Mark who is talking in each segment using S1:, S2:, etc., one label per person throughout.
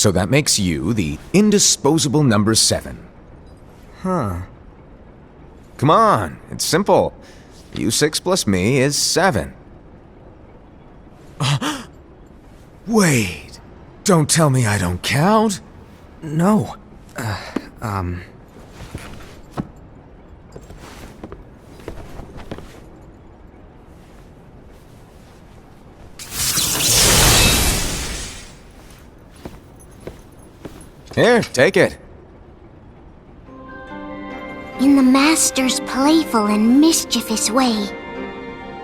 S1: So that makes you the indisposable number 7.
S2: Huh.
S1: Come on, it's simple. U6 plus me is 7. Wait, don't tell me I don't count?
S2: No.
S1: Here, take it.
S3: In the master's playful and mischievous way,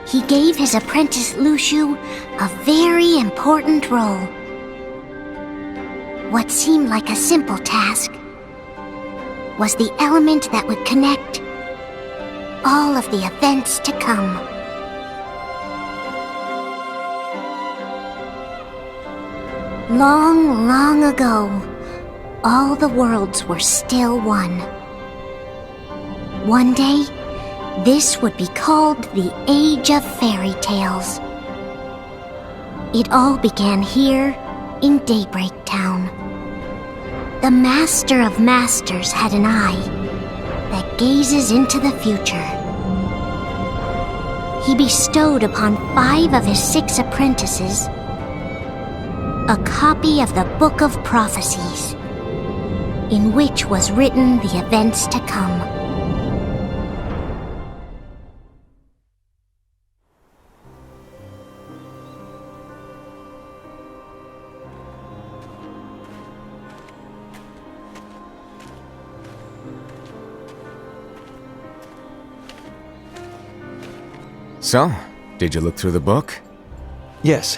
S3: he gave his apprentice Luxu a very important role. What seemed like a simple task was the element that would connect all of the events to come. Long, long ago, all the worlds were still one. One day, this would be called the Age of Fairy Tales. It all began here in Daybreak Town. The Master of Masters had an eye that gazes into the future. He bestowed upon 5 of his 6 apprentices a copy of the Book of Prophecies, in which was written the events to come.
S1: So, did you look through the book?
S2: Yes.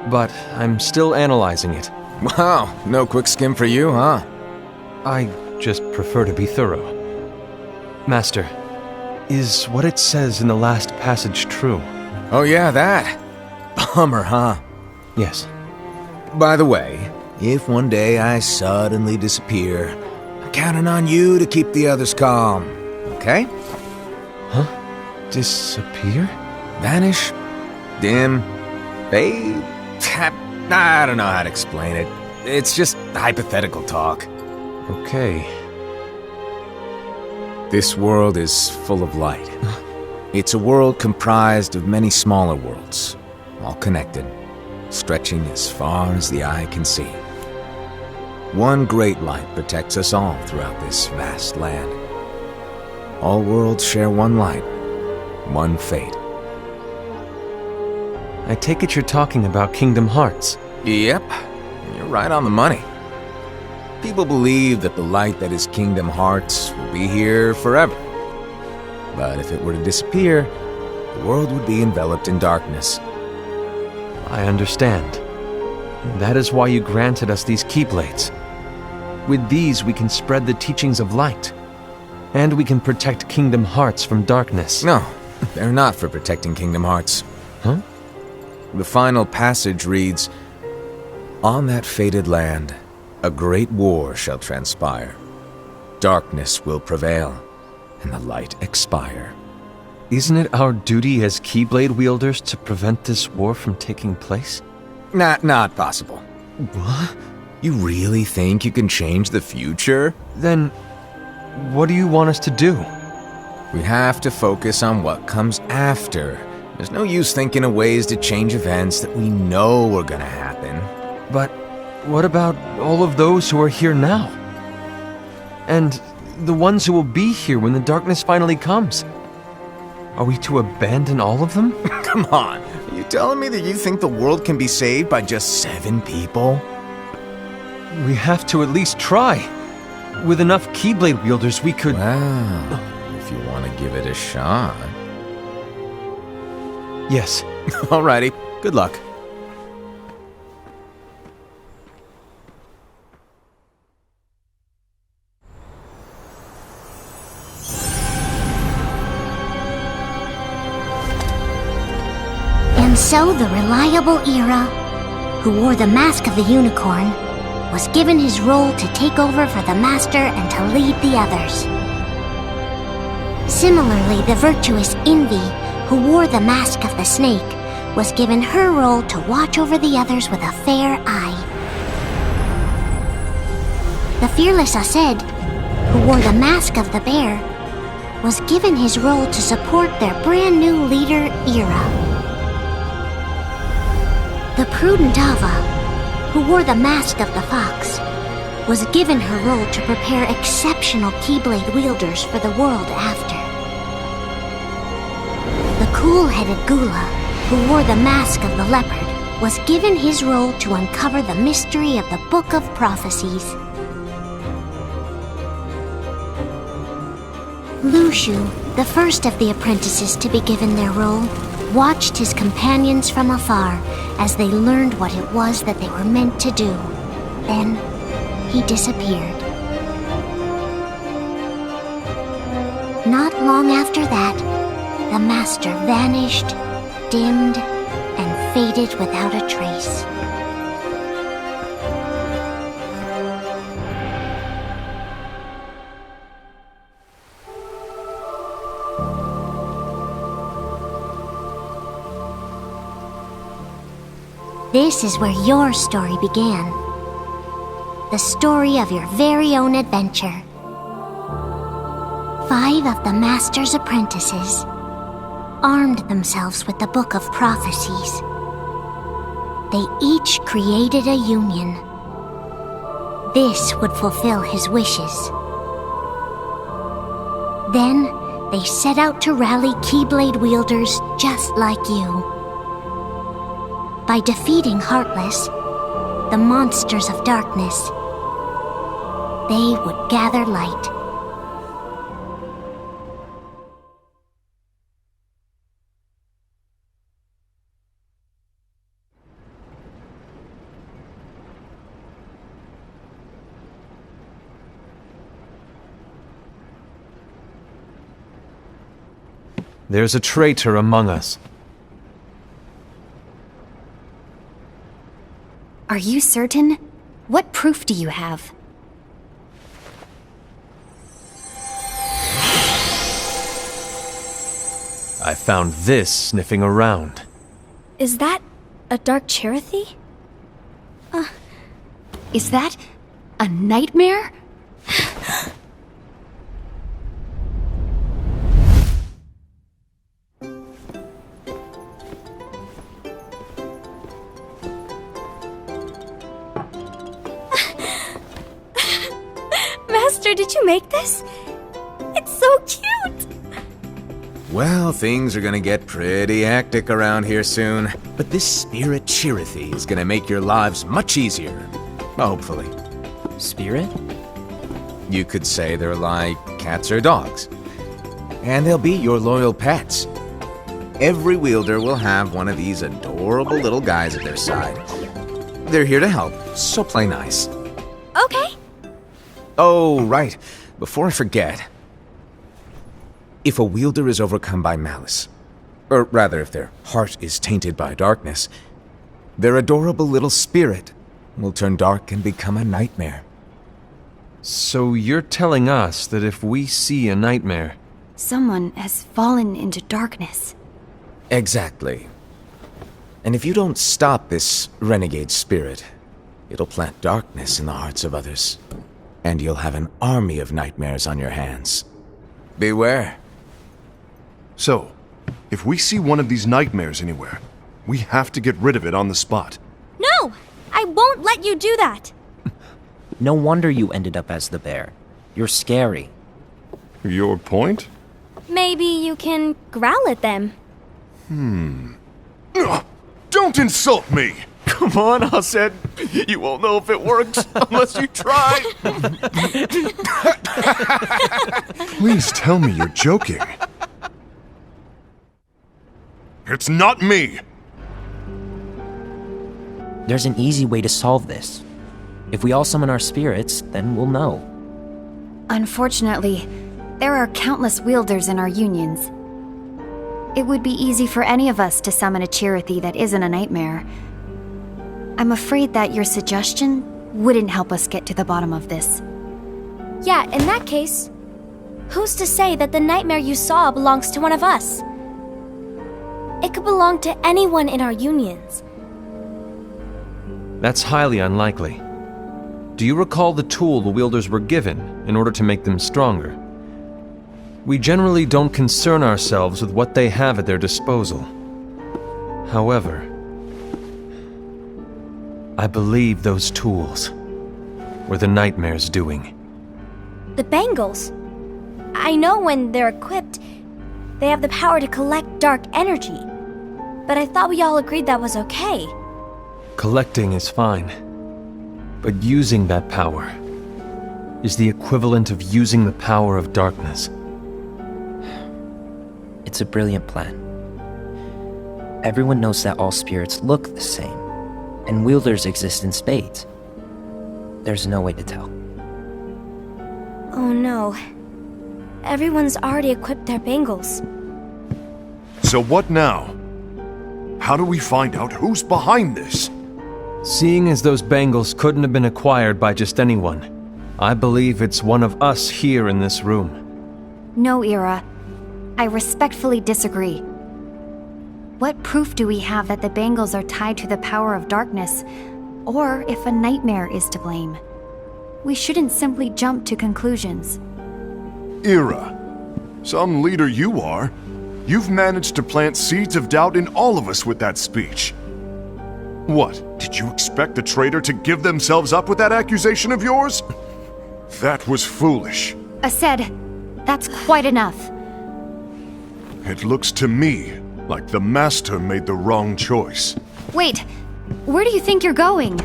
S2: But I'm still analyzing it.
S1: Wow, no quick skim for you, huh?
S2: I just prefer to be thorough. Master, is what it says in the last passage true?
S1: Oh yeah, that. Bummer, huh?
S2: Yes.
S1: By the way, if one day I suddenly disappear, I'm counting on you to keep the others calm, okay?
S2: Huh? Disappear?
S1: Vanish? Dim? Fade? I don't know how to explain it. It's just hypothetical talk.
S2: Okay.
S1: This world is full of light. It's a world comprised of many smaller worlds, all connected, stretching as far as the eye can see. One great light protects us all throughout this vast land. All worlds share one light, one fate.
S2: I take it you're talking about Kingdom Hearts.
S1: Yep, you're right on the money. People believe that the light that is Kingdom Hearts will be here forever. But if it were to disappear, the world would be enveloped in darkness.
S2: I understand. That is why you granted us these Keyblades. With these we can spread the teachings of light. And we can protect Kingdom Hearts from darkness.
S1: No, they're not for protecting Kingdom Hearts.
S2: Huh?
S1: The final passage reads, "On that fated land, a great war shall transpire. Darkness will prevail, and the light expire."
S2: Isn't it our duty as Keyblade wielders to prevent this war from taking place?
S1: Not possible.
S2: What?
S1: You really think you can change the future?
S2: Then, what do you want us to do?
S1: We have to focus on what comes after. There's no use thinking of ways to change events that we know are gonna happen.
S2: But what about all of those who are here now? And the ones who will be here when the darkness finally comes? Are we to abandon all of them?
S1: Come on, are you telling me that you think the world can be saved by just 7 people?
S2: We have to at least try. With enough Keyblade wielders, we could...
S1: Well, if you want to give it a shot.
S2: Yes.
S1: Alrighty, good luck.
S3: And so the reliable Ira, who wore the mask of the unicorn, was given his role to take over for the master and to lead the others. Similarly, the virtuous Invi, who wore the mask of the snake, was given her role to watch over the others with a fair eye. The fearless Aced, who wore the mask of the bear, was given his role to support their brand new leader, Ira. The prudent Ava, who wore the mask of the fox, was given her role to prepare exceptional Keyblade wielders for the world after. The cool-headed Gula, who wore the mask of the leopard, was given his role to uncover the mystery of the Book of Prophecies. Luxu, the first of the apprentices to be given their role, watched his companions from afar as they learned what it was that they were meant to do. Then, he disappeared. Not long after that, the master vanished, dimmed, and faded without a trace. This is where your story began. The story of your very own adventure. 5 of the Master's apprentices armed themselves with the Book of Prophecies. They each created a union. This would fulfill his wishes. Then, they set out to rally Keyblade wielders just like you. By defeating Heartless, the monsters of darkness, they would gather light.
S2: There's a traitor among us.
S4: Are you certain? What proof do you have?
S2: I found this sniffing around.
S5: Is that a dark Chirithy?
S4: Is that a nightmare?
S5: Master, did you make this? It's so cute!
S1: Well, things are gonna get pretty hectic around here soon. But this spirit Chirithy is gonna make your lives much easier. Hopefully.
S6: Spirit?
S1: You could say they're like cats or dogs. And they'll be your loyal pets. Every wielder will have one of these adorable little guys at their side. They're here to help, so play nice.
S5: Okay.
S1: Oh, right. Before I forget. If a wielder is overcome by malice, or rather if their heart is tainted by darkness, their adorable little spirit will turn dark and become a nightmare.
S2: So you're telling us that if we see a nightmare...
S4: Someone has fallen into darkness.
S1: Exactly. And if you don't stop this renegade spirit, it'll plant darkness in the hearts of others. And you'll have an army of nightmares on your hands. Beware.
S7: So, if we see one of these nightmares anywhere, we have to get rid of it on the spot.
S5: No! I won't let you do that!
S6: No wonder you ended up as the bear. You're scary.
S7: Your point?
S5: Maybe you can growl at them.
S7: Don't insult me!
S2: Come on, Aced. You won't know if it works unless you try.
S7: Please tell me you're joking. It's not me!
S6: There's an easy way to solve this. If we all summon our spirits, then we'll know.
S4: Unfortunately, there are countless wielders in our unions. It would be easy for any of us to summon a Chirithy that isn't a nightmare. I'm afraid that your suggestion wouldn't help us get to the bottom of this.
S5: Yeah, in that case, who's to say that the nightmare you saw belongs to one of us? It could belong to anyone in our unions.
S2: That's highly unlikely. Do you recall the tool the wielders were given in order to make them stronger? We generally don't concern ourselves with what they have at their disposal. However, I believe those tools were the Nightmare's doing.
S5: The bangles. I know when they're equipped, they have the power to collect dark energy. But I thought we all agreed that was okay.
S2: Collecting is fine, but using that power is the equivalent of using the power of darkness.
S6: It's a brilliant plan. Everyone knows that all spirits look the same, and wielders exist in spades. There's no way to tell.
S5: Oh no. Everyone's already equipped their bangles.
S7: So what now? How do we find out who's behind this?
S2: Seeing as those bangles couldn't have been acquired by just anyone, I believe it's one of us here in this room.
S4: No, Ira. I respectfully disagree. What proof do we have that the bangles are tied to the power of darkness, or if a nightmare is to blame? We shouldn't simply jump to conclusions.
S7: Ira, some leader you are. You've managed to plant seeds of doubt in all of us with that speech. What, did you expect the traitor to give themselves up with that accusation of yours? That was foolish.
S4: Aced, that's quite enough.
S7: It looks to me like the Master made the wrong choice.
S4: Wait, where do you think you're going?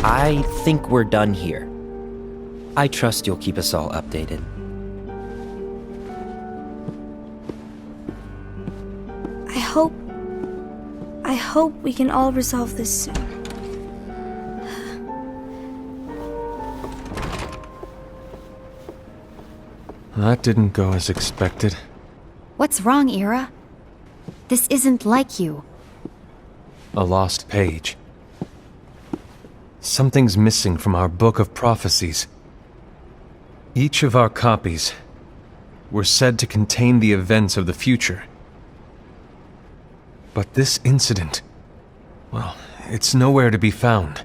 S6: I think we're done here. I trust you'll keep us all updated.
S5: I hope we can all resolve this soon.
S2: That didn't go as expected.
S4: What's wrong, Ira? This isn't like you.
S2: A lost page. Something's missing from our book of prophecies. Each of our copies were said to contain the events of the future. But this incident, well, it's nowhere to be found.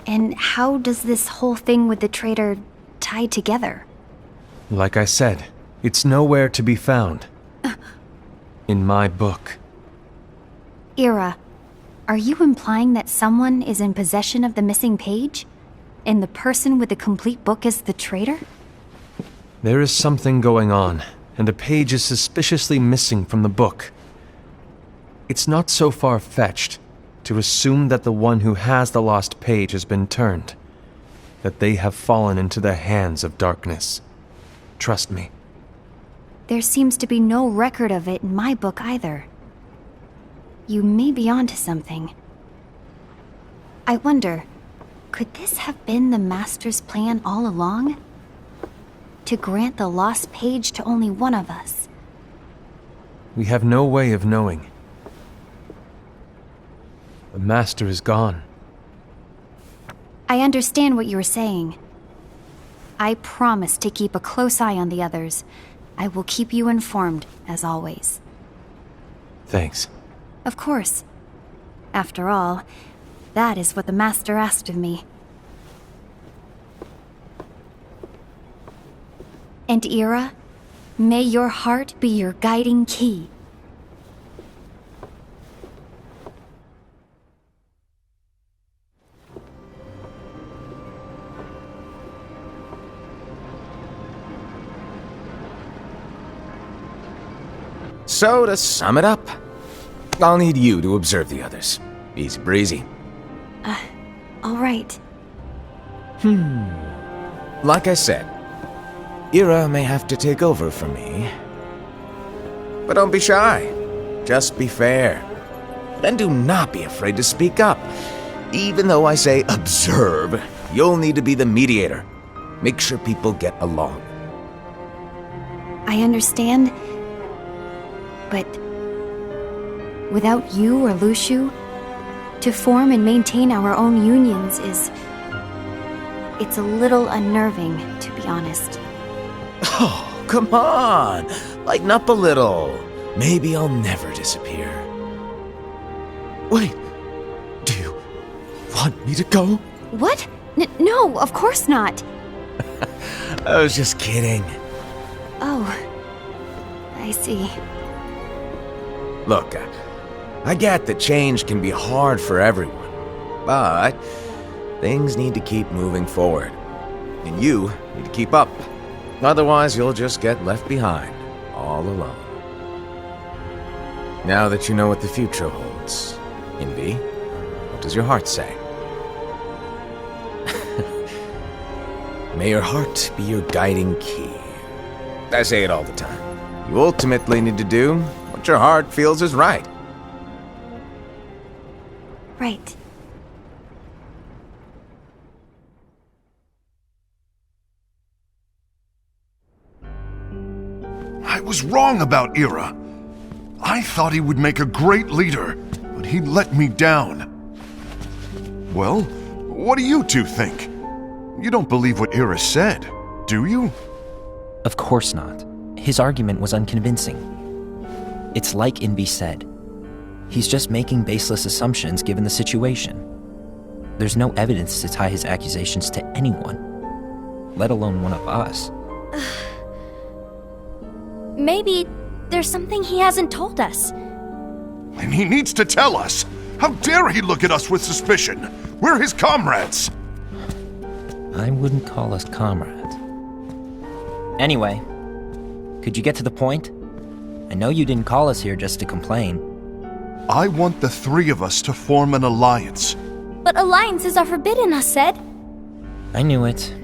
S4: And how does this whole thing with the traitor tie together?
S2: Like I said, it's nowhere to be found. In my book.
S4: Ira, are you implying that someone is in possession of the missing page? And the person with the complete book is the traitor?
S2: There is something going on, and a page is suspiciously missing from the book. It's not so far-fetched to assume that the one who has the lost page has been turned, that they have fallen into the hands of darkness. Trust me.
S4: There seems to be no record of it in my book either. You may be onto something. I wonder, could this have been the Master's plan all along? To grant the lost page to only one of us?
S2: We have no way of knowing. The Master is gone.
S4: I understand what you're saying. I promise to keep a close eye on the others. I will keep you informed, as always.
S2: Thanks.
S4: Of course. After all, that is what the Master asked of me. And Ira, may your heart be your guiding key.
S1: So, to sum it up, I'll need you to observe the others. Easy breezy.
S4: All right.
S1: Like I said, Ira may have to take over for me. But don't be shy. Just be fair. And do not be afraid to speak up. Even though I say observe, you'll need to be the mediator. Make sure people get along.
S4: I understand. But without you or Luxu, to form and maintain our own unions it's a little unnerving, to be honest.
S1: Oh, come on! Lighten up a little. Maybe I'll never disappear. Wait, do you
S2: want me to go?
S4: What? No, of course not.
S1: I was just kidding.
S4: Oh, I see.
S1: Look, I get that change can be hard for everyone, but things need to keep moving forward. And you need to keep up. Otherwise, you'll just get left behind, all alone. Now that you know what the future holds, Invi, what does your heart say? May your heart be your guiding key. I say it all the time. You ultimately need to do what your heart feels is right.
S4: Right.
S7: I was wrong about Ira. I thought he would make a great leader, but he let me down. Well, what do you two think? You don't believe what Ira said, do you?
S6: Of course not. His argument was unconvincing. It's like Invi said. He's just making baseless assumptions given the situation. There's no evidence to tie his accusations to anyone, let alone one of us.
S5: Maybe there's something he hasn't told us.
S7: And he needs to tell us. How dare he look at us with suspicion? We're his comrades.
S6: I wouldn't call us comrades. Anyway, could you get to the point? I know you didn't call us here just to complain.
S7: I want the three of us to form an alliance.
S5: But alliances are forbidden, Aced.
S6: I knew it.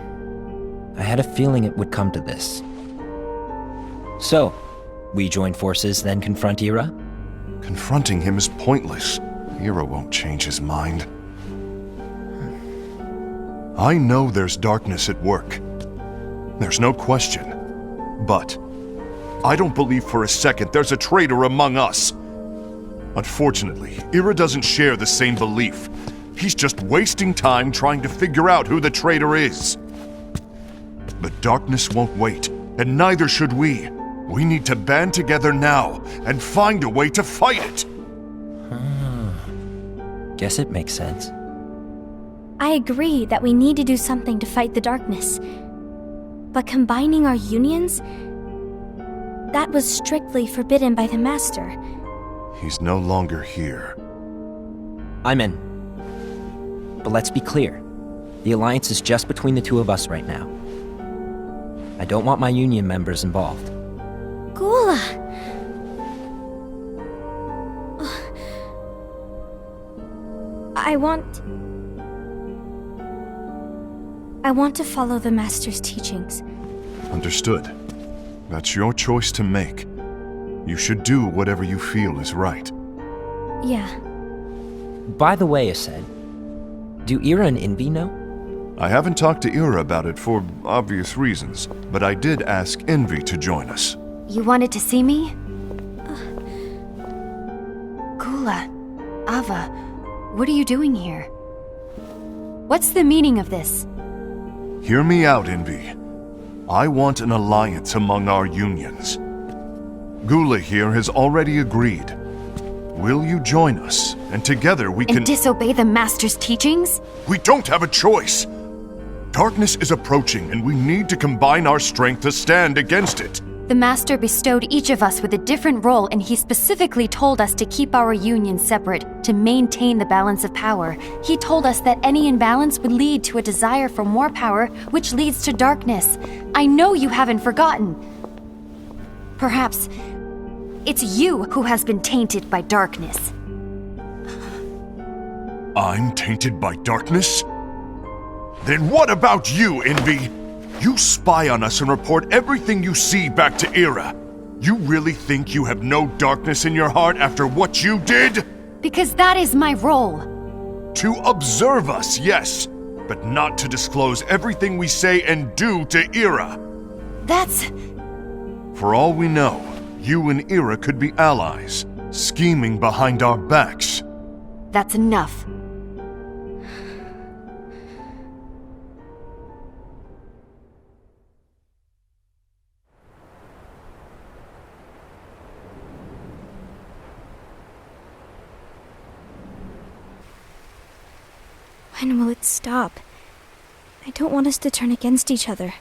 S6: I had a feeling it would come to this. So, we join forces, then confront Ira?
S7: Confronting him is pointless. Ira won't change his mind. I know there's darkness at work. There's no question. But I don't believe for a second there's a traitor among us. Unfortunately, Ira doesn't share the same belief. He's just wasting time trying to figure out who the traitor is. But darkness won't wait, and neither should we. We need to band together now and find a way to fight it.
S6: Guess it makes sense.
S5: I agree that we need to do something to fight the darkness. But combining our unions? That was strictly forbidden by the Master.
S7: He's no longer here.
S6: I'm in. But let's be clear. The alliance is just between the two of us right now. I don't want my union members involved.
S5: Gula! I want to follow the Master's teachings.
S7: Understood. That's your choice to make. You should do whatever you feel is right.
S5: Yeah.
S6: By the way, Aced, do Ira and Invi know?
S7: I haven't talked to Ira about it for obvious reasons, but I did ask Envy to join us.
S4: You wanted to see me? Gula, Ava, what are you doing here? What's the meaning of this?
S7: Hear me out, Envy. I want an alliance among our unions. Gula here has already agreed. Will you join us? And together we can—
S4: And disobey the Master's teachings?
S7: We don't have a choice! Darkness is approaching, and we need to combine our strength to stand against it.
S4: The Master bestowed each of us with a different role, and he specifically told us to keep our union separate, to maintain the balance of power. He told us that any imbalance would lead to a desire for more power, which leads to darkness. I know you haven't forgotten. Perhaps it's you who has been tainted by darkness.
S7: I'm tainted by darkness? Then what about you, Envy? You spy on us and report everything you see back to Ira. You really think you have no darkness in your heart after what you did?
S4: Because that is my role.
S7: To observe us, yes, but not to disclose everything we say and do to Ira.
S4: That's...
S7: For all we know, you and Ira could be allies, scheming behind our backs.
S4: That's enough.
S5: When will it stop? I don't want us to turn against each other.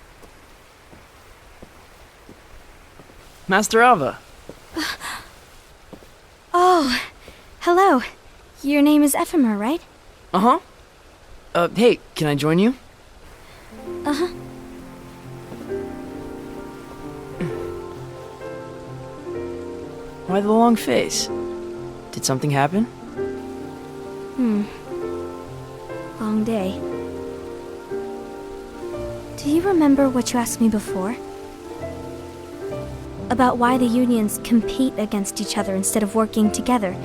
S8: Master Ava.
S5: Oh, hello. Your name is Ephemer, right?
S8: Uh-huh. Hey, can I join you?
S5: Uh-huh.
S8: Why the long face? Did something happen?
S5: Long day. Do you remember what you asked me before? About why the unions compete against each other instead of working together.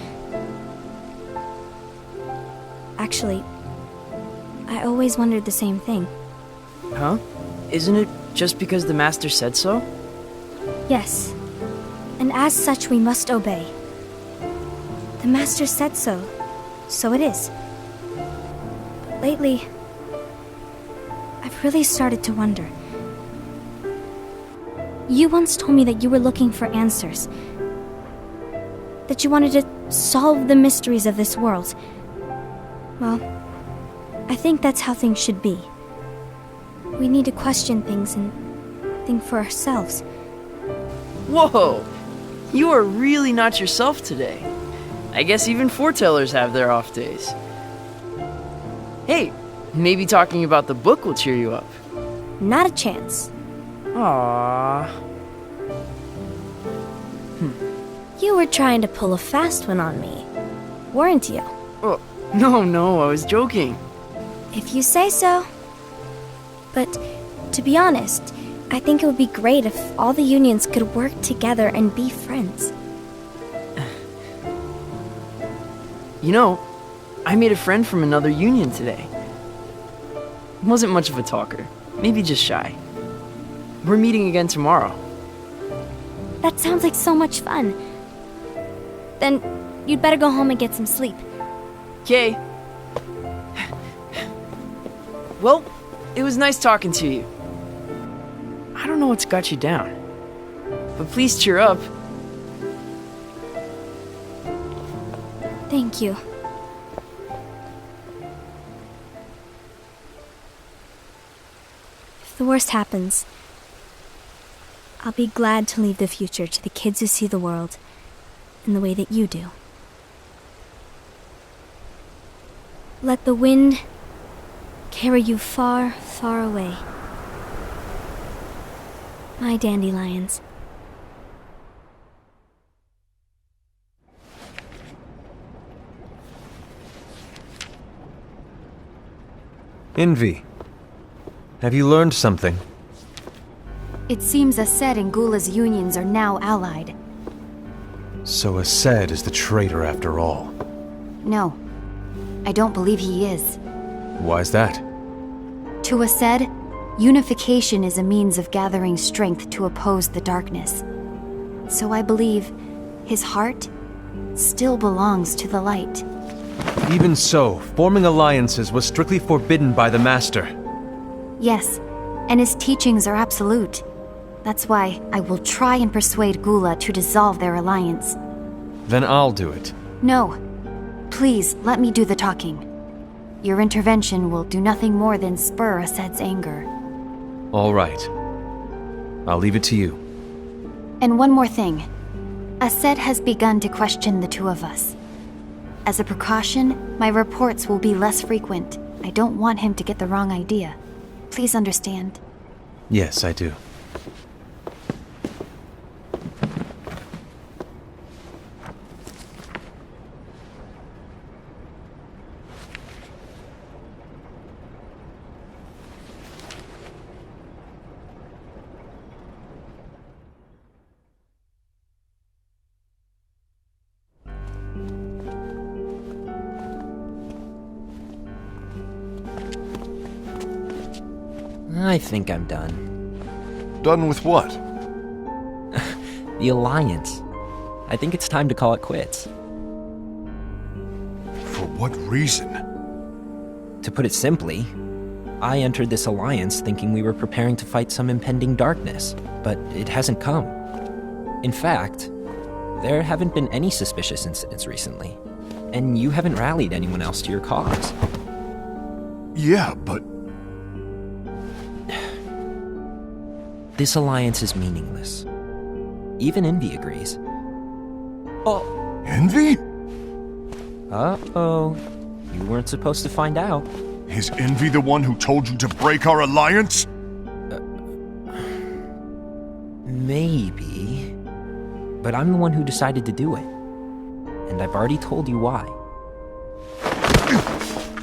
S5: Actually, I always wondered the same thing.
S8: Huh? Isn't it just because the Master said so?
S5: Yes. And as such, we must obey. The Master said so, so it is. But lately, I've really started to wonder. You once told me that you were looking for answers. That you wanted to solve the mysteries of this world. Well, I think that's how things should be. We need to question things and think for ourselves.
S8: Whoa! You are really not yourself today. I guess even foretellers have their off days. Hey, maybe talking about the book will cheer you up.
S5: Not a chance.
S8: Aww.
S5: You were trying to pull a fast one on me, weren't you?
S8: Oh, no, I was joking.
S5: If you say so. But, to be honest, I think it would be great if all the unions could work together and be friends.
S8: You know, I made a friend from another union today. Wasn't much of a talker, maybe just shy. We're meeting again tomorrow.
S5: That sounds like so much fun. Then, you'd better go home and get some sleep.
S8: Okay. Well, it was nice talking to you. I don't know what's got you down, but please cheer up.
S5: Thank you. If the worst happens, I'll be glad to leave the future to the kids who see the world in the way that you do. Let the wind carry you far, far away. My dandelions.
S2: Invi, have you learned something?
S4: It seems Aced and Gula's unions are now allied.
S2: So Aced is the traitor after all.
S4: No, I don't believe he is.
S2: Why's that?
S4: To Aced, unification is a means of gathering strength to oppose the darkness. So I believe his heart still belongs to the light.
S2: Even so, forming alliances was strictly forbidden by the Master.
S4: Yes, and his teachings are absolute. That's why I will try and persuade Gula to dissolve their alliance.
S2: Then I'll do it.
S4: No. Please, let me do the talking. Your intervention will do nothing more than spur Aced's anger.
S2: All right. I'll leave it to you.
S4: And one more thing. Aced has begun to question the two of us. As a precaution, my reports will be less frequent. I don't want him to get the wrong idea. Please understand.
S2: Yes, I do.
S6: I think I'm done.
S7: Done with what?
S6: The Alliance. I think it's time to call it quits.
S7: For what reason?
S6: To put it simply, I entered this alliance thinking we were preparing to fight some impending darkness, but it hasn't come. In fact, there haven't been any suspicious incidents recently, and you haven't rallied anyone else to your cause.
S7: Yeah, but...
S6: This alliance is meaningless. Even Envy agrees. Oh.
S7: Envy?
S6: Uh-oh. You weren't supposed to find out.
S7: Is Envy the one who told you to break our alliance?
S6: Maybe. But I'm the one who decided to do it. And I've already told you why.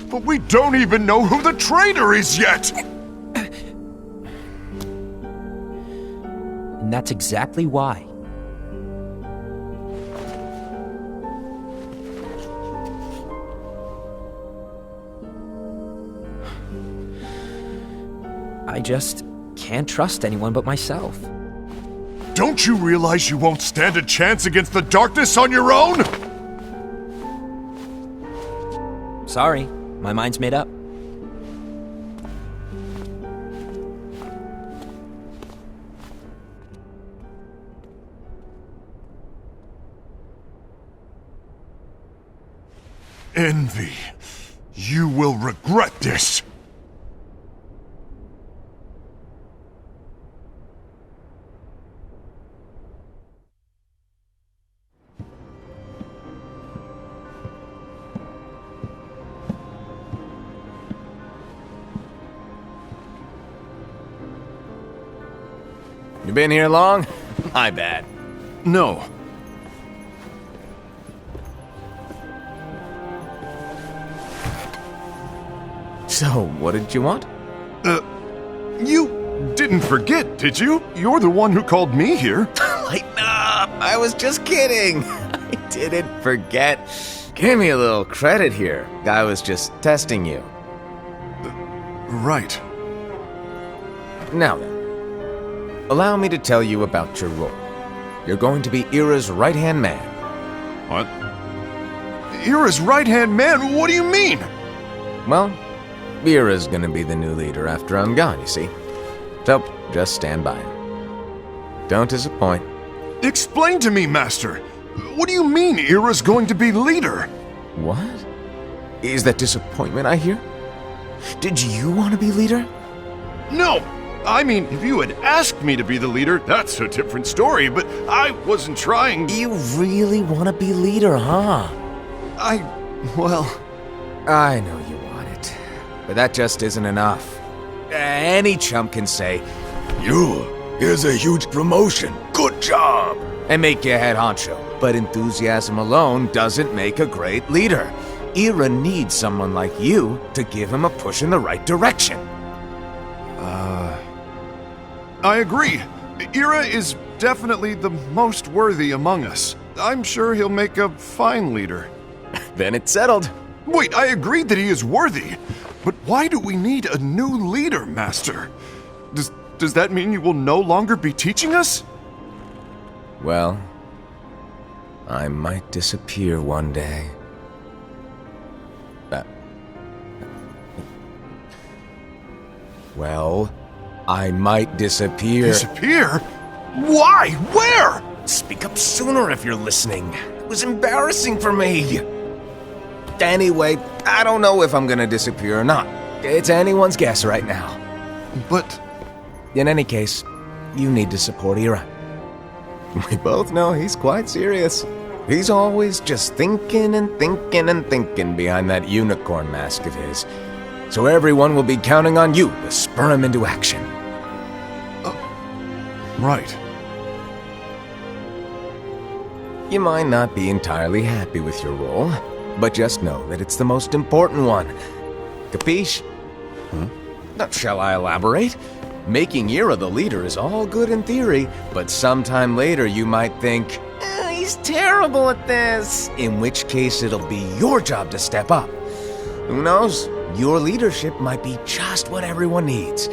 S7: But we don't even know who the traitor is yet!
S6: And that's exactly why. I just can't trust anyone but myself.
S7: Don't you realize you won't stand a chance against the darkness on your own?
S6: Sorry, my mind's made up.
S7: Envy, you will regret this.
S1: You been here long? My bad.
S7: No.
S1: So, what did you want?
S7: You didn't forget, did you? You're the one who called me here.
S1: Lighten up! I was just kidding! I didn't forget. Give me a little credit here. I was just testing you.
S7: Right.
S1: Now then, allow me to tell you about your role. You're going to be Ira's right-hand man.
S7: What? Ira's right-hand man? What do you mean?
S1: Well, Ira's gonna be the new leader after I'm gone, you see. So, just stand by. Don't disappoint.
S7: Explain to me, Master. What do you mean Ira's going to be leader?
S1: What? Is that disappointment I hear? Did you want to be leader?
S7: No! I mean, if you had asked me to be the leader, that's a different story, but I wasn't trying...
S1: You really want to be leader, huh?
S7: Well...
S1: I know you want it, but that just isn't enough. Any chump can say, here's a huge promotion, good job, and make you head honcho. But enthusiasm alone doesn't make a great leader. Ira needs someone like you to give him a push in the right direction.
S7: I agree. Ira is definitely the most worthy among us. I'm sure he'll make a fine leader.
S1: Then it's settled.
S7: Wait, I agreed that he is worthy. But why do we need a new leader, Master? Does that mean you will no longer be teaching us?
S1: Well, I might disappear one day. Well, I might disappear.
S7: Disappear? Why? Where?
S1: Speak up sooner if you're listening. It was embarrassing for me. Anyway, I don't know if I'm gonna disappear or not. It's anyone's guess right now.
S7: But...
S1: In any case, you need to support Ira. We both know he's quite serious. He's always just thinking and thinking and thinking behind that unicorn mask of his. So everyone will be counting on you to spur him into action.
S7: Right.
S1: You might not be entirely happy with your role, but just know that it's the most important one. Capiche? Shall I elaborate? Making Ira the leader is all good in theory, but sometime later you might think, he's terrible at this. In which case it'll be your job to step up. Who knows? Your leadership might be just what everyone needs.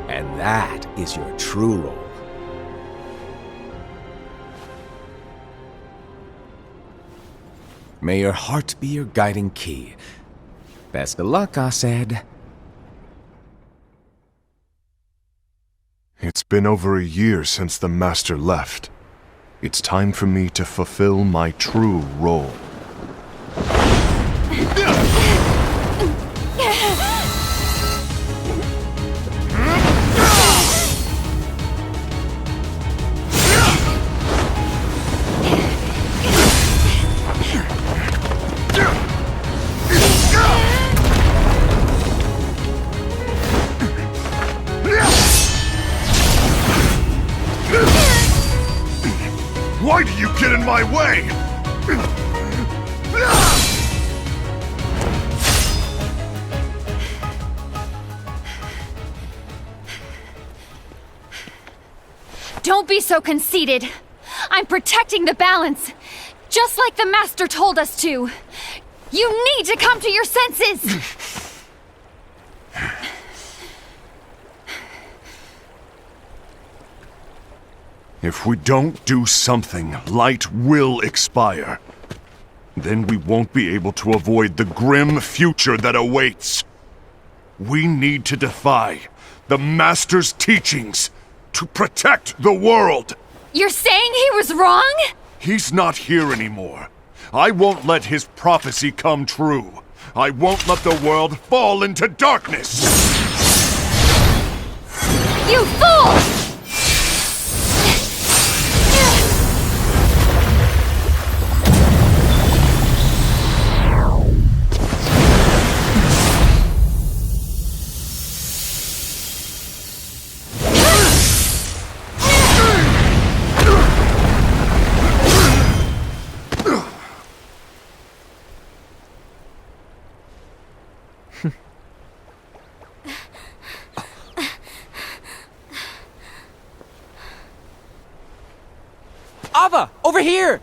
S1: And that is your true role. May your heart be your guiding key. Best of luck, Aced.
S7: It's been over a year since the Master left. It's time for me to fulfill my true role. my way!
S4: Don't be so conceited. I'm protecting the balance, just like the Master told us to. You need to come to your senses!
S7: If we don't do something, light will expire. Then we won't be able to avoid the grim future that awaits. We need to defy the Master's teachings to protect the world.
S4: You're saying he was wrong?
S7: He's not here anymore. I won't let his prophecy come true. I won't let the world fall into darkness.
S4: You fool!
S9: Ava, over here!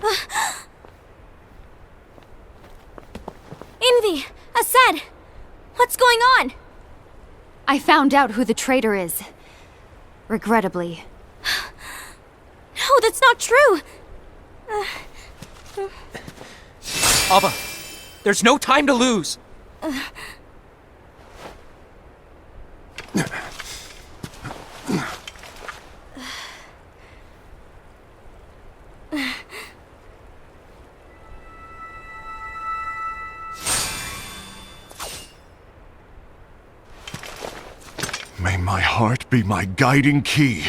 S5: Invi! Aced! What's going on?
S4: I found out who the traitor is. Regrettably.
S5: No, that's not true!
S9: Ava, there's no time to lose!
S7: May my heart be my guiding key.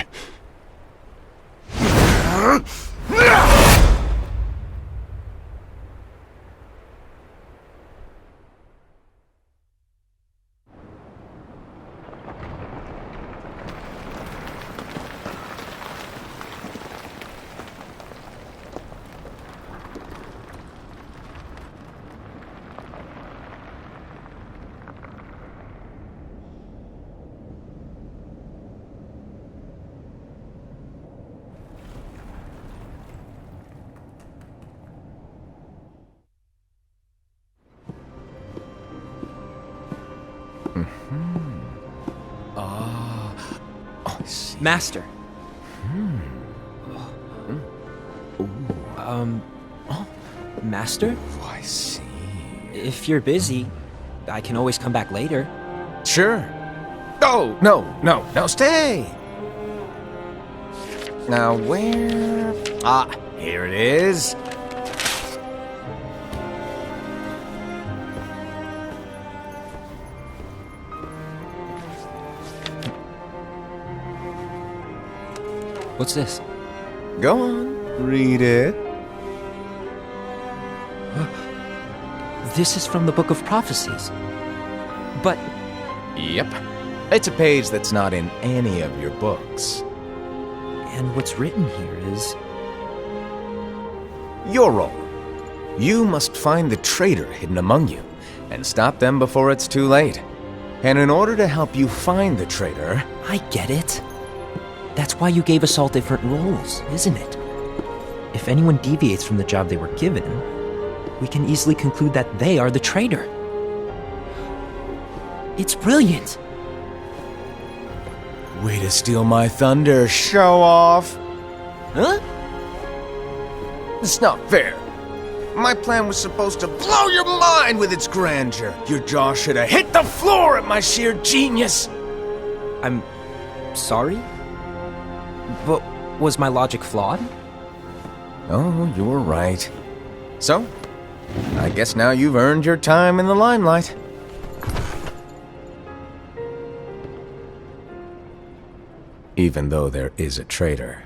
S9: Master.
S6: Master?
S1: Oh, I see.
S6: If you're busy, I can always come back later.
S1: Sure. Oh, no, stay! Now, where... Ah, here it is.
S6: What's this?
S1: Go on, read it.
S6: This is from the Book of Prophecies. But
S1: Yep. It's a page that's not in any of your books.
S6: and what's written here is...
S1: Your role. You must find the traitor hidden among you, and stop them before it's too late. And in order to help you find the traitor...
S6: I get it. That's why you gave us all different roles, isn't it? If anyone deviates from the job they were given, we can easily conclude that they are the traitor. It's brilliant.
S1: Way to steal my thunder, show off!
S6: Huh?
S1: It's not fair. My plan was supposed to blow your mind with its grandeur. Your jaw should have hit the floor at my sheer genius.
S6: I'm sorry? But was my logic flawed?
S1: Oh, you're right. So, I guess now you've earned your time in the limelight. Even though there is a traitor,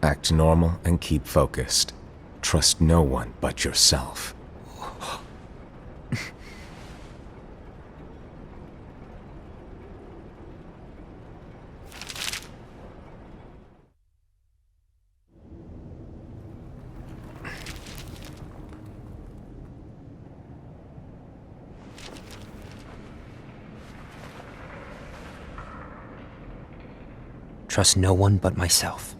S1: act normal and keep focused. Trust no one but yourself.
S6: Trust no one but myself.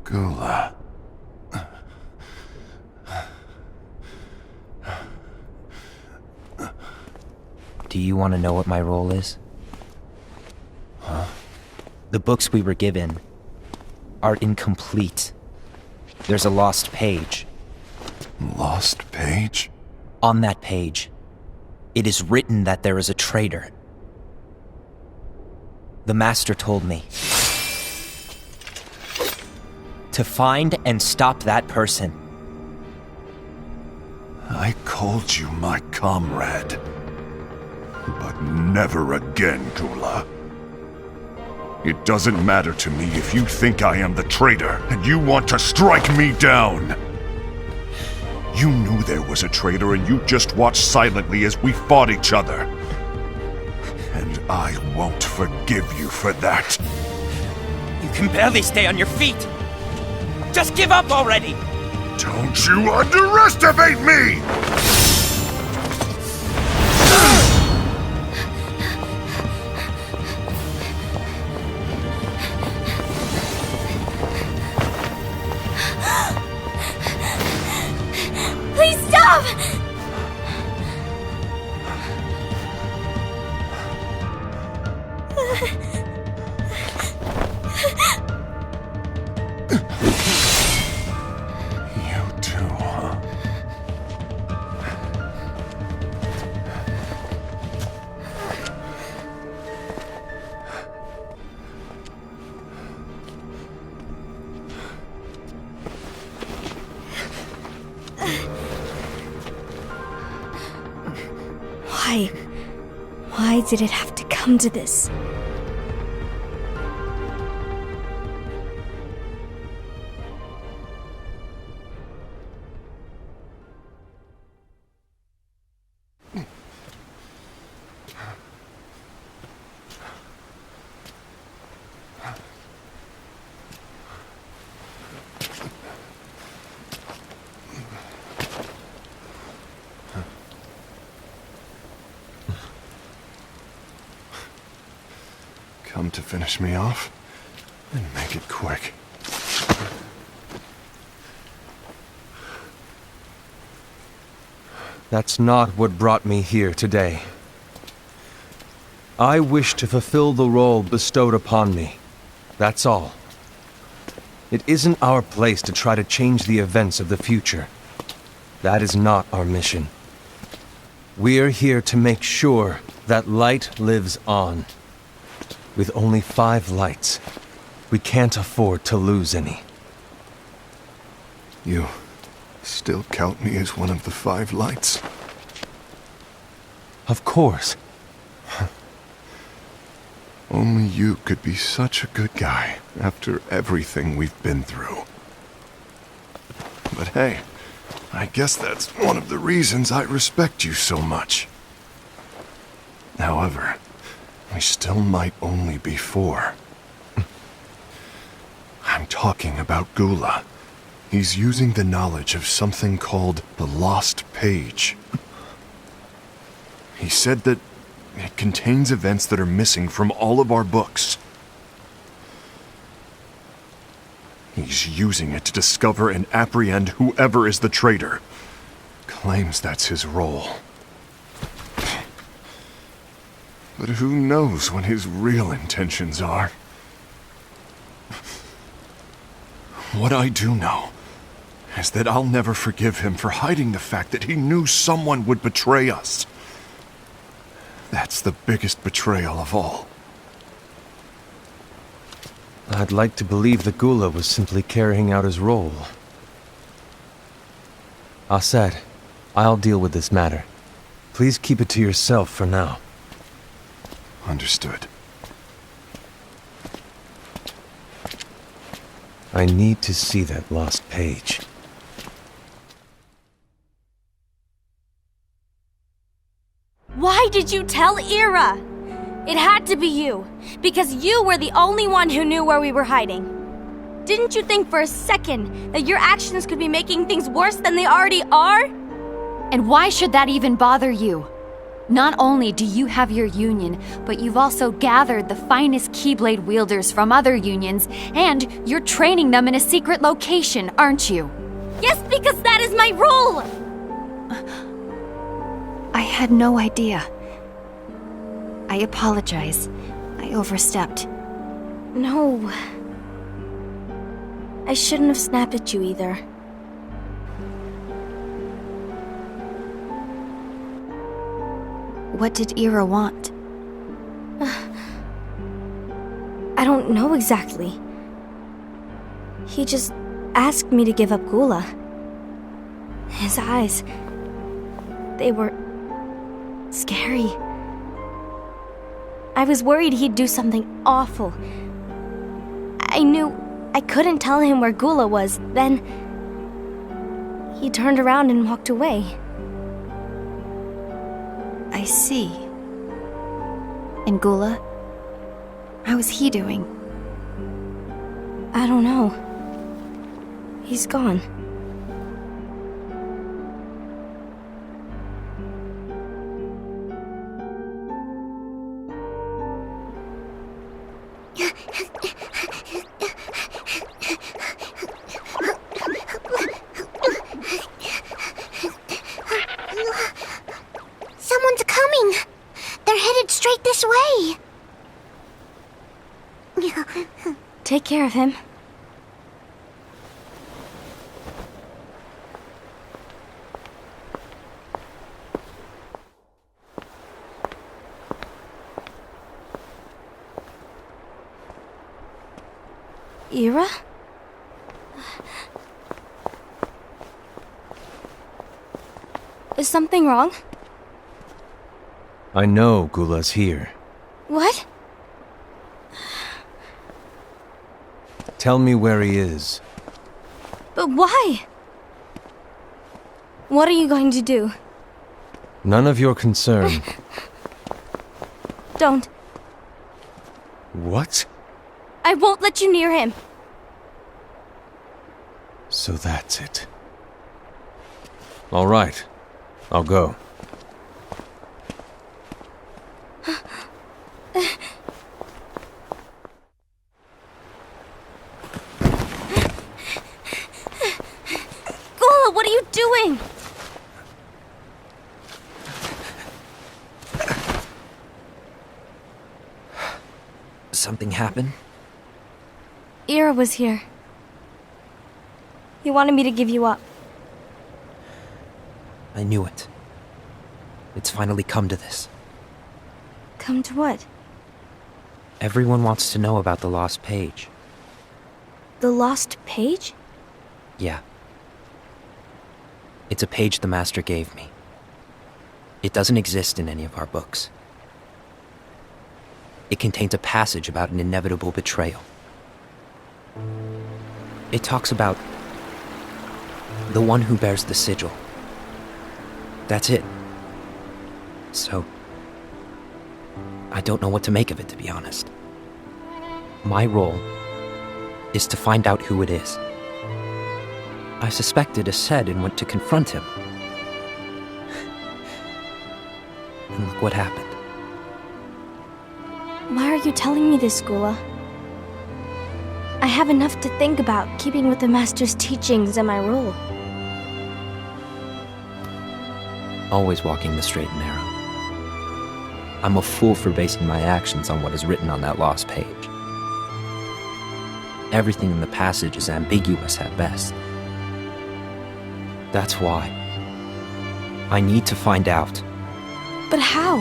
S7: Gula.
S6: Do you want to know what my role is?
S7: Huh?
S6: The books we were given are incomplete. There's a lost page.
S7: Lost page?
S6: On that page, it is written that there is a traitor. The master told me to find and stop that person.
S7: I called you my comrade. But never again, Gula. It doesn't matter to me if you think I am the traitor and you want to strike me down. You knew there was a traitor and you just watched silently as we fought each other. And I won't forgive you for that.
S9: You can barely stay on your feet. Just give up already!
S7: Don't you underestimate me!
S5: Please stop!
S7: You too, huh?
S5: Why did it have to come to this?
S7: Come to finish me off? And make it quick.
S2: That's not what brought me here today. I wish to fulfill the role bestowed upon me. That's all. It isn't our place to try to change the events of the future. That is not our mission. We're here to make sure that light lives on. With only 5 lights, we can't afford to lose any.
S7: You still count me as one of the 5 lights?
S2: Of course.
S7: Only you could be such a good guy after everything we've been through. But hey, I guess that's one of the reasons I respect you so much. However, we still might only be 4. I'm talking about Gula. He's using the knowledge of something called the Lost Page. He said that it contains events that are missing from all of our books. He's using it to discover and apprehend whoever is the traitor. Claims that's his role. But who knows what his real intentions are? What I do know is that I'll never forgive him for hiding the fact that he knew someone would betray us. That's the biggest betrayal of all.
S2: I'd like to believe that Gula was simply carrying out his role. Aced, I'll deal with this matter. Please keep it to yourself for now.
S7: Understood.
S2: I need to see that lost page.
S5: Why did you tell Ira? It had to be you, because you were the only one who knew where we were hiding. Didn't you think for a second that your actions could be making things worse than they already are?
S4: And why should that even bother you? Not only do you have your union, but you've also gathered the finest Keyblade wielders from other unions, and you're training them in a secret location, aren't you?
S5: Yes, because that is my role!
S4: I had no idea. I apologize. I overstepped.
S5: No. I shouldn't have snapped at you either.
S4: What did Ira want?
S5: I don't know exactly. He just asked me to give up Gula. His eyes, they were scary. I was worried he'd do something awful. I knew I couldn't tell him where Gula was. Then he turned around and walked away.
S4: I see. And Gula? How is he doing?
S5: I don't know. He's gone.
S3: Someone's coming! They're headed straight this way!
S5: Take care of him. Ira? Is something wrong?
S2: I know Gula's here.
S5: What?
S2: Tell me where he is.
S5: But why? What are you going to do?
S2: None of your concern.
S5: Don't.
S2: What?
S5: I won't let you near him.
S2: So that's it. All right. I'll go.
S5: Gula, what are you doing?
S6: Something happened?
S5: Ira was here. He wanted me to give you up.
S6: I knew it. It's finally come to this.
S5: Come to what?
S6: Everyone wants to know about the lost page.
S5: The lost page?
S6: Yeah. It's a page the Master gave me. It doesn't exist in any of our books. It contains a passage about an inevitable betrayal. It talks about the one who bears the sigil. That's it. So, I don't know what to make of it, to be honest. My role is to find out who it is. I suspected Aced and went to confront him. And look what happened.
S5: Why are you telling me this, Gula? I have enough to think about, keeping with the Master's teachings and my role.
S6: Always walking the straight and narrow. I'm a fool for basing my actions on what is written on that lost page. Everything in the passage is ambiguous at best. That's why I need to find out.
S5: But how?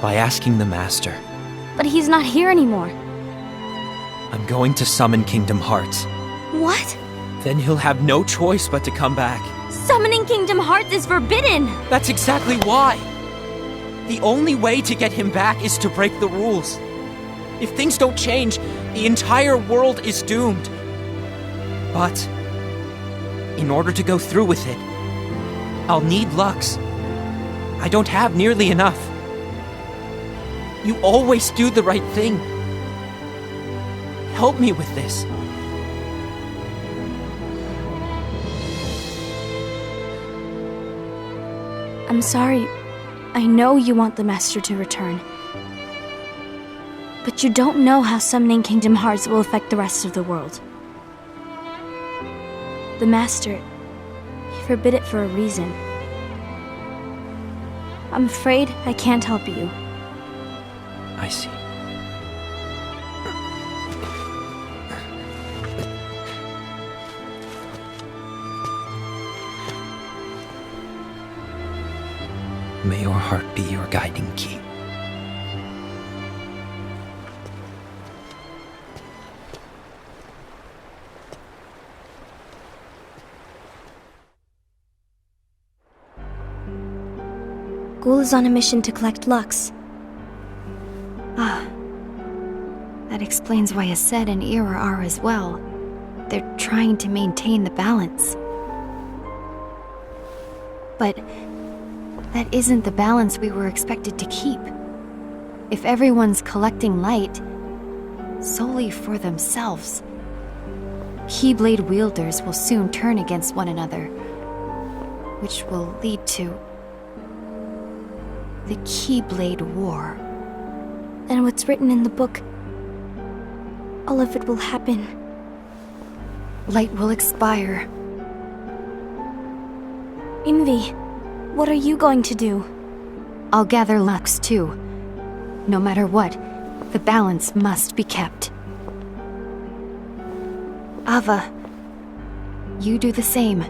S6: By asking the Master.
S5: But he's not here anymore.
S6: I'm going to summon Kingdom Hearts.
S5: What?
S6: Then he'll have no choice but to come back.
S5: Summoning Kingdom Hearts is forbidden!
S6: That's exactly why! The only way to get him back is to break the rules. If things don't change, the entire world is doomed.
S9: But in order to go through with it, I'll need Lux. I don't have nearly enough. You always do the right thing. Help me with this.
S5: I'm sorry. I know you want the Master to return. But you don't know how summoning Kingdom Hearts will affect the rest of the world. The Master, he forbid it for a reason. I'm afraid I can't help you.
S6: I see. May your heart be your guiding key.
S5: Gul is on a mission to collect Lux.
S4: That explains why Aced and Ira are as well. They're trying to maintain the balance. But that isn't the balance we were expected to keep. If everyone's collecting light solely for themselves, Keyblade wielders will soon turn against one another, which will lead to the Keyblade War.
S5: And what's written in the book, all of it will happen.
S4: Light will expire.
S5: Invi, what are you going to do?
S4: I'll gather Lux too. No matter what, the balance must be kept. Ava, you do the same.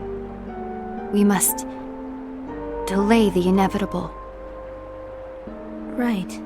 S4: We must delay the inevitable.
S5: Right.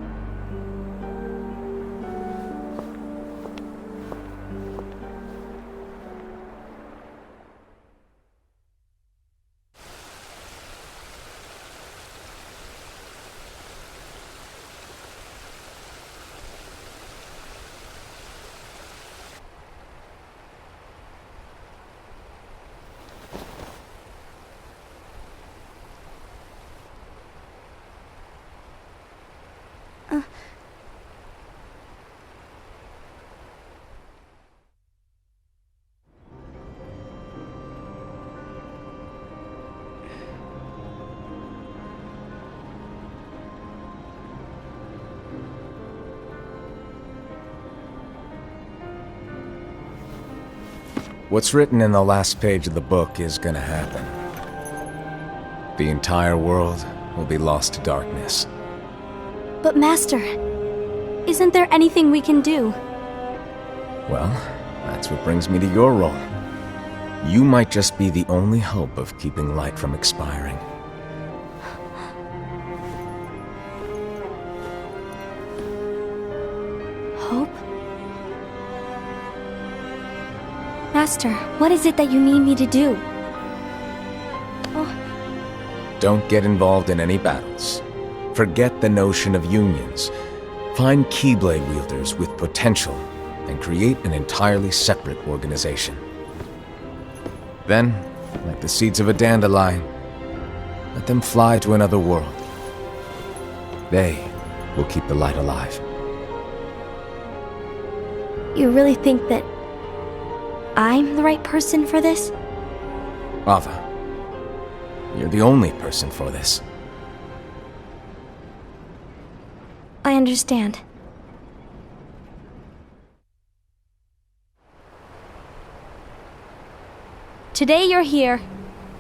S1: What's written in the last page of the book is gonna happen. The entire world will be lost to darkness.
S5: But Master, isn't there anything we can do?
S1: Well, that's what brings me to your role. You might just be the only hope of keeping light from expiring.
S5: Hope? Master, what is it that you need me to do?
S1: Don't get involved in any battles. Forget the notion of unions. Find Keyblade wielders with potential and create an entirely separate organization. Then, like the seeds of a dandelion, let them fly to another world. They will keep the light alive.
S5: You really think that I'm the right person for this?
S1: Ava, you're the only person for this.
S5: I understand. Today you're here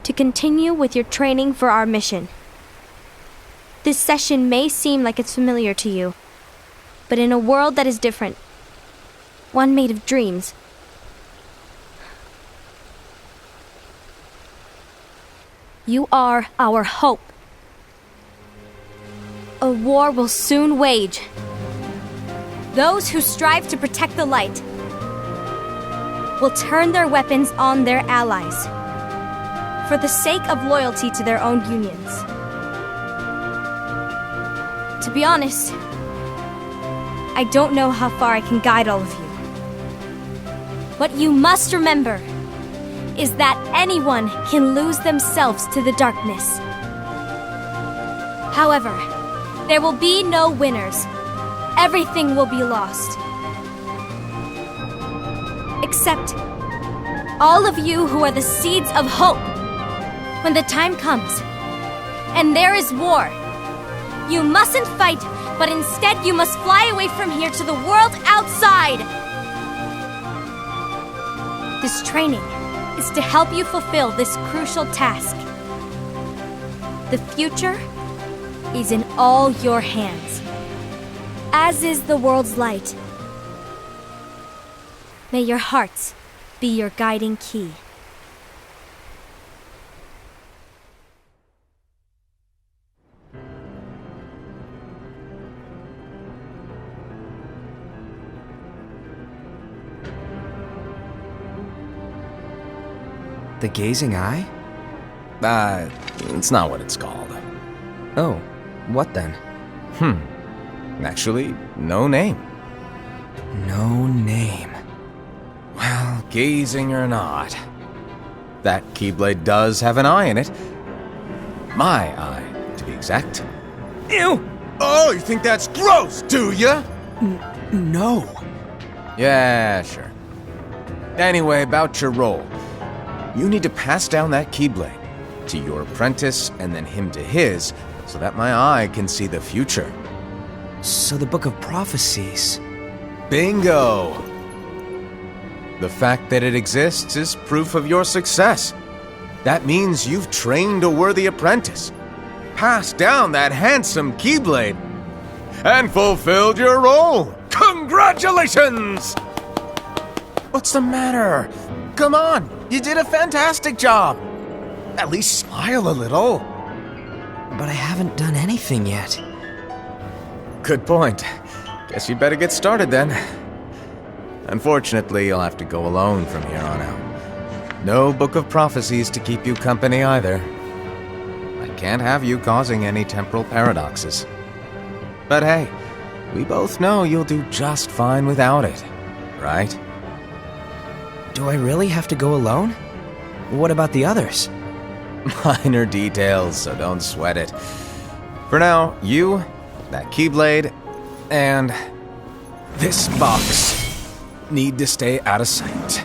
S5: to continue with your training for our mission. This session may seem like it's familiar to you, but in a world that is different, one made of dreams, you are our hope. A war will soon wage. Those who strive to protect the light will turn their weapons on their allies for the sake of loyalty to their own unions. To be honest, I don't know how far I can guide all of you. But you must remember is that anyone can lose themselves to the darkness. However, there will be no winners. Everything will be lost. Except all of you who are the seeds of hope. When the time comes, and there is war, you mustn't fight, but instead you must fly away from here to the world outside. This training is to help you fulfill this crucial task. The future is in all your hands, as is the world's light. May your hearts be your guiding key.
S10: The gazing eye?
S1: It's not what it's called.
S10: Oh, what then?
S1: Actually, no name.
S10: No name.
S1: Well, gazing or not, that Keyblade does have an eye in it. My eye, to be exact.
S10: Ew!
S1: Oh, you think that's gross, do ya?
S10: No.
S1: Yeah, sure. Anyway, about your role. You need to pass down that Keyblade to your apprentice and then him to his, so that my eye can see the future.
S10: So the Book of Prophecies.
S1: Bingo! The fact that it exists is proof of your success. That means you've trained a worthy apprentice, passed down that handsome Keyblade, and fulfilled your role. Congratulations! What's the matter? Come on, you did a fantastic job. At least smile a little.
S10: But I haven't done anything yet.
S1: Good point. Guess you'd better get started then. Unfortunately, you'll have to go alone from here on out. No Book of Prophecies to keep you company either. I can't have you causing any temporal paradoxes. But hey, we both know you'll do just fine without it, right?
S10: Do I really have to go alone? What about the others?
S1: Minor details, so don't sweat it. For now, you, that Keyblade, and this box need to stay out of sight.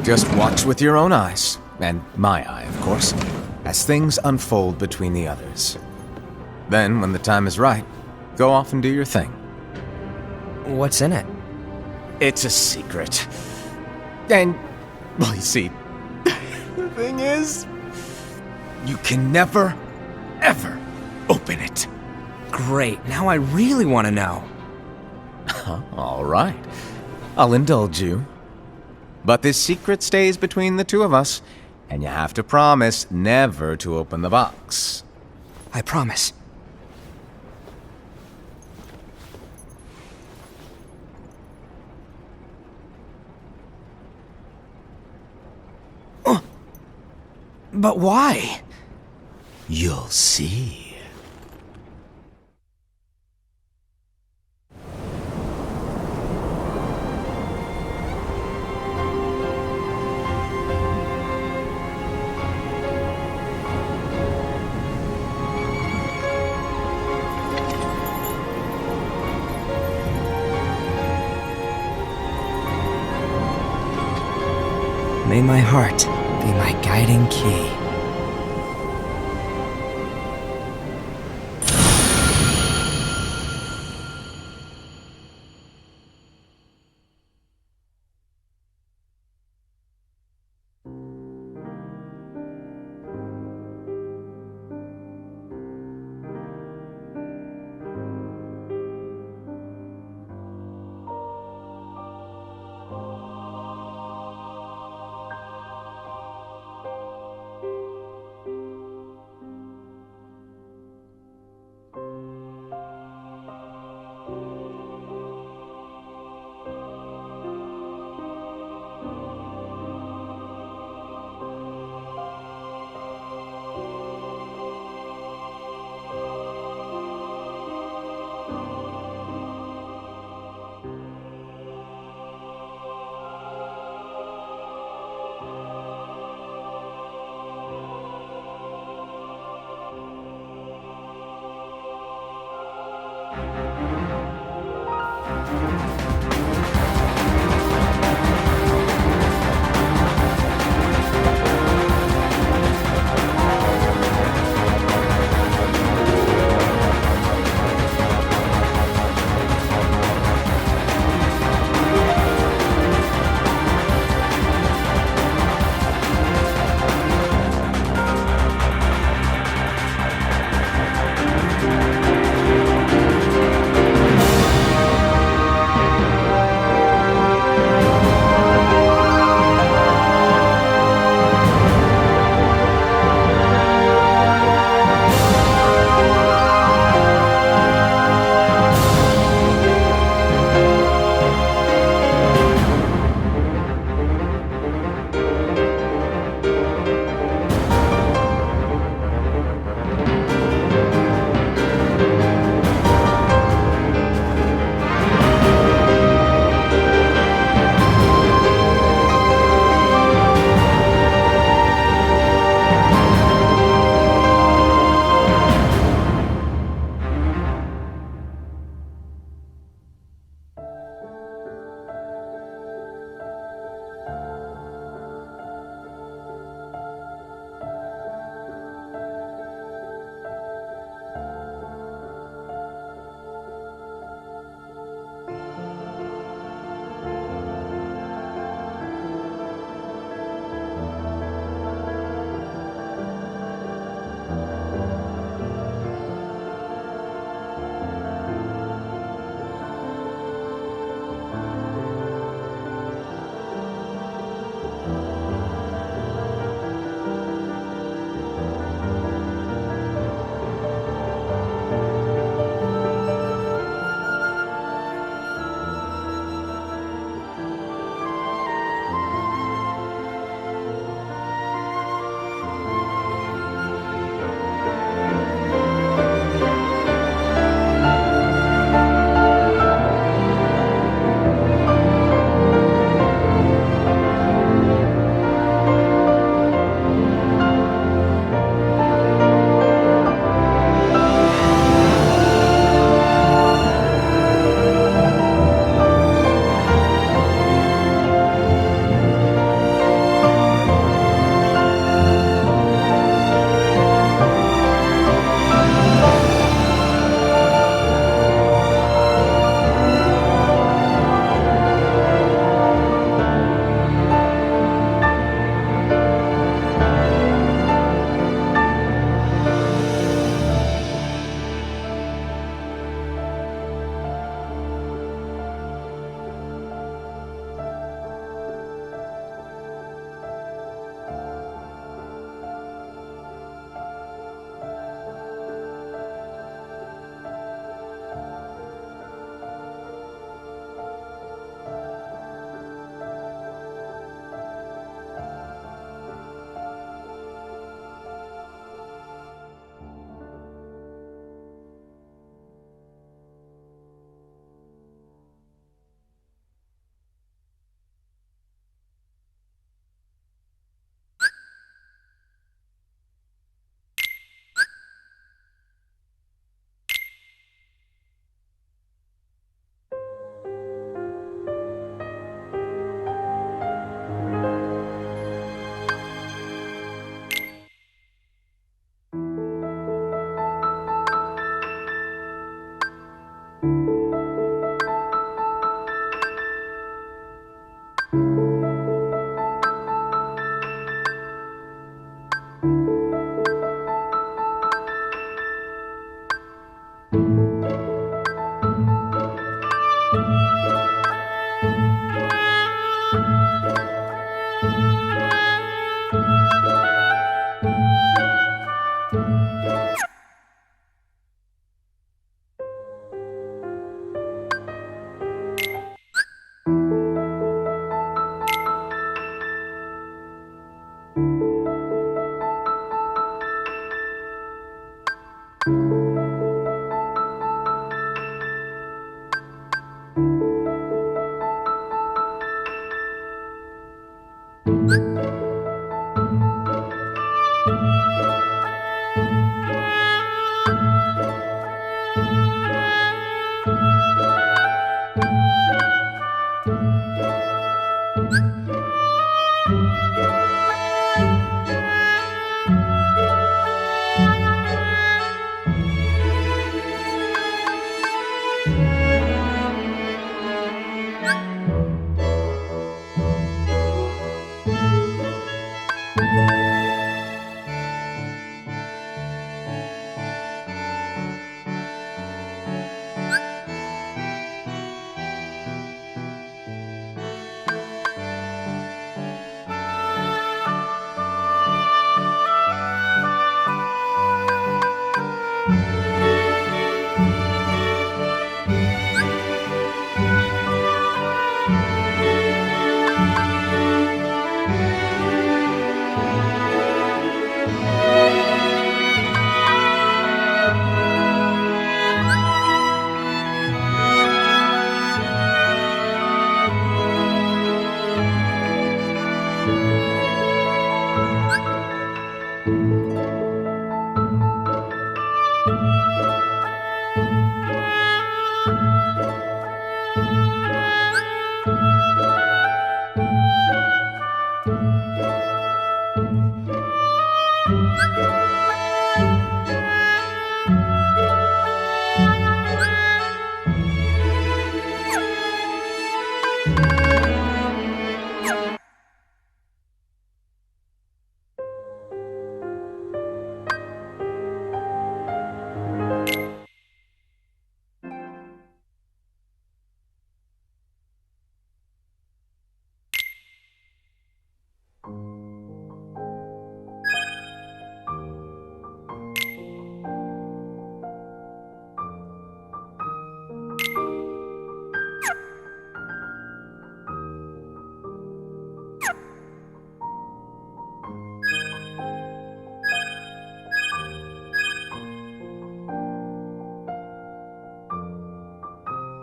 S1: Just watch with your own eyes, and my eye, of course, as things unfold between the others. Then, when the time is right, go off and do your thing.
S10: What's in it?
S1: It's a secret. And, well, you see, the thing is, you can never, ever open it.
S10: Great, now I really want to know.
S1: All right. I'll indulge you. But this secret stays between the two of us, and you have to promise never to open the box.
S10: I promise. But why?
S1: You'll see.
S10: May my heart be my guiding key.